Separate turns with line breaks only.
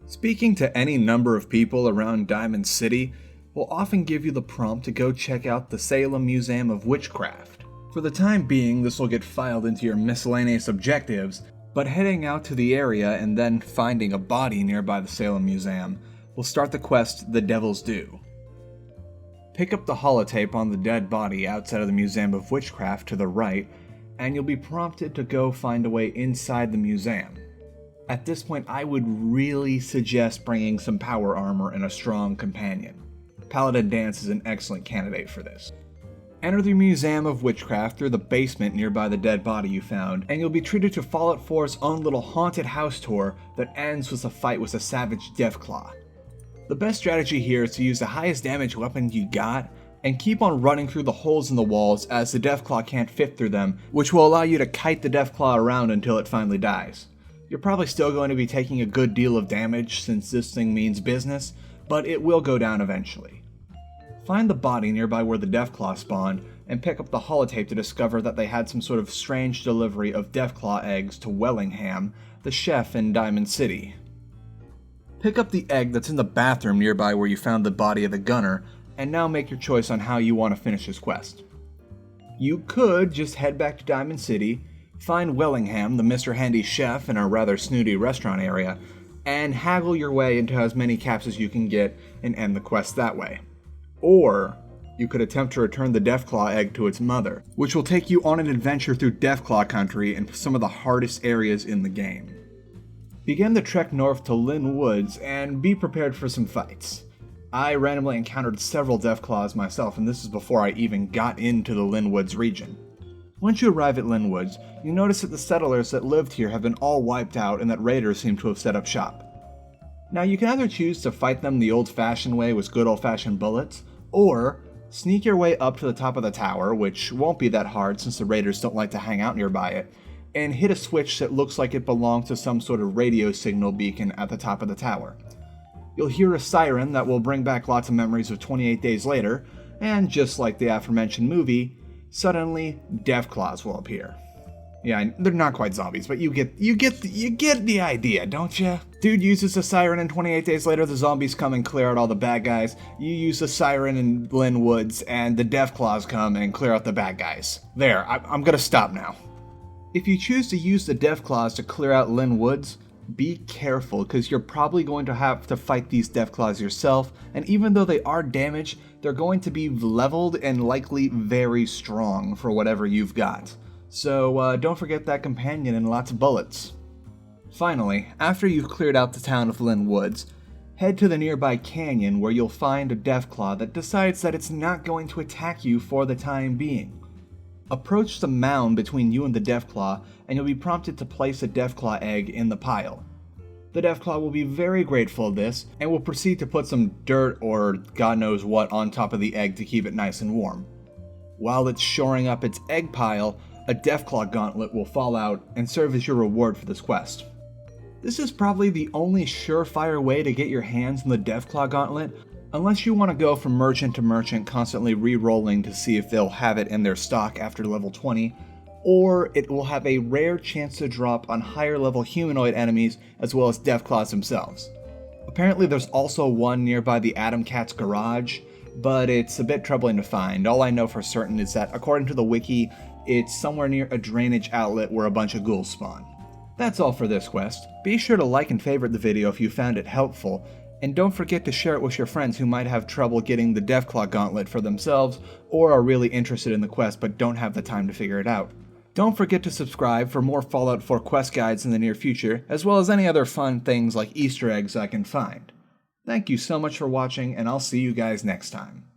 Speaking to any number of people around Diamond City will often give you the prompt to go check out the Salem Museum of Witchcraft. For the time being, this will get filed into your miscellaneous objectives, but heading out to the area and then finding a body nearby the Salem Museum will start the quest The Devil's Due. Pick up the holotape on the dead body outside of the Museum of Witchcraft to the right, and you'll be prompted to go find a way inside the museum. At this point, I would really suggest bringing some power armor and a strong companion. Paladin Dance is an excellent candidate for this. Enter the Museum of Witchcraft through the basement nearby the dead body you found, and you'll be treated to Fallout 4's own little haunted house tour that ends with a fight with a savage Deathclaw. The best strategy here is to use the highest damage weapon you got, and keep on running through the holes in the walls as the Deathclaw can't fit through them, which will allow you to kite the Deathclaw around until it finally dies. You're probably still going to be taking a good deal of damage since this thing means business, but it will go down eventually. Find the body nearby where the Deathclaw spawned, and pick up the holotape to discover that they had some sort of strange delivery of Deathclaw eggs to Wellingham, the chef in Diamond City. Pick up the egg that's in the bathroom nearby where you found the body of the gunner, and now make your choice on how you want to finish this quest. You could just head back to Diamond City, find Wellingham, the Mr. Handy chef in our rather snooty restaurant area, and haggle your way into as many caps as you can get and end the quest that way. Or you could attempt to return the Deathclaw egg to its mother, which will take you on an adventure through Deathclaw country and some of the hardest areas in the game. Begin the trek north to Lynn Woods and be prepared for some fights. I randomly encountered several Deathclaws myself, and this is before I even got into the Lynn Woods region. Once you arrive at Lynn Woods, you notice that the settlers that lived here have been all wiped out and that raiders seem to have set up shop. Now you can either choose to fight them the old-fashioned way with good old-fashioned bullets, or sneak your way up to the top of the tower, which won't be that hard since the raiders don't like to hang out nearby it, and hit a switch that looks like it belongs to some sort of radio signal beacon at the top of the tower. You'll hear a siren that will bring back lots of memories of 28 Days Later, and just like the aforementioned movie, suddenly Deathclaws will appear. Yeah, they're not quite zombies, but you get the idea, don't you? Dude uses a siren and 28 Days Later the zombies come and clear out all the bad guys. You use a siren in Lynn Woods and the Deathclaws come and clear out the bad guys. There, I'm gonna stop now. If you choose to use the Deathclaws to clear out Lynn Woods, be careful, because you're probably going to have to fight these Deathclaws yourself, and even though they are damaged, they're going to be leveled and likely very strong for whatever you've got. So don't forget that companion and lots of bullets. Finally, after you've cleared out the town of Lynn Woods, head to the nearby canyon where you'll find a Deathclaw that decides that it's not going to attack you for the time being. Approach the mound between you and the Deathclaw, and you'll be prompted to place a Deathclaw egg in the pile. The Deathclaw will be very grateful of this, and will proceed to put some dirt or God knows what on top of the egg to keep it nice and warm. While it's shoring up its egg pile, a Deathclaw Gauntlet will fall out and serve as your reward for this quest. This is probably the only surefire way to get your hands on the Deathclaw Gauntlet, unless you want to go from merchant to merchant constantly re-rolling to see if they'll have it in their stock after level 20, or it will have a rare chance to drop on higher level humanoid enemies as well as Deathclaws themselves. Apparently there's also one nearby the Atom Cat's garage, but it's a bit troubling to find. All I know for certain is that according to the wiki, it's somewhere near a drainage outlet where a bunch of ghouls spawn. That's all for this quest. Be sure to like and favorite the video if you found it helpful, and don't forget to share it with your friends who might have trouble getting the Deathclaw Gauntlet for themselves, or are really interested in the quest but don't have the time to figure it out. Don't forget to subscribe for more Fallout 4 quest guides in the near future, as well as any other fun things like Easter eggs I can find. Thank you so much for watching, and I'll see you guys next time.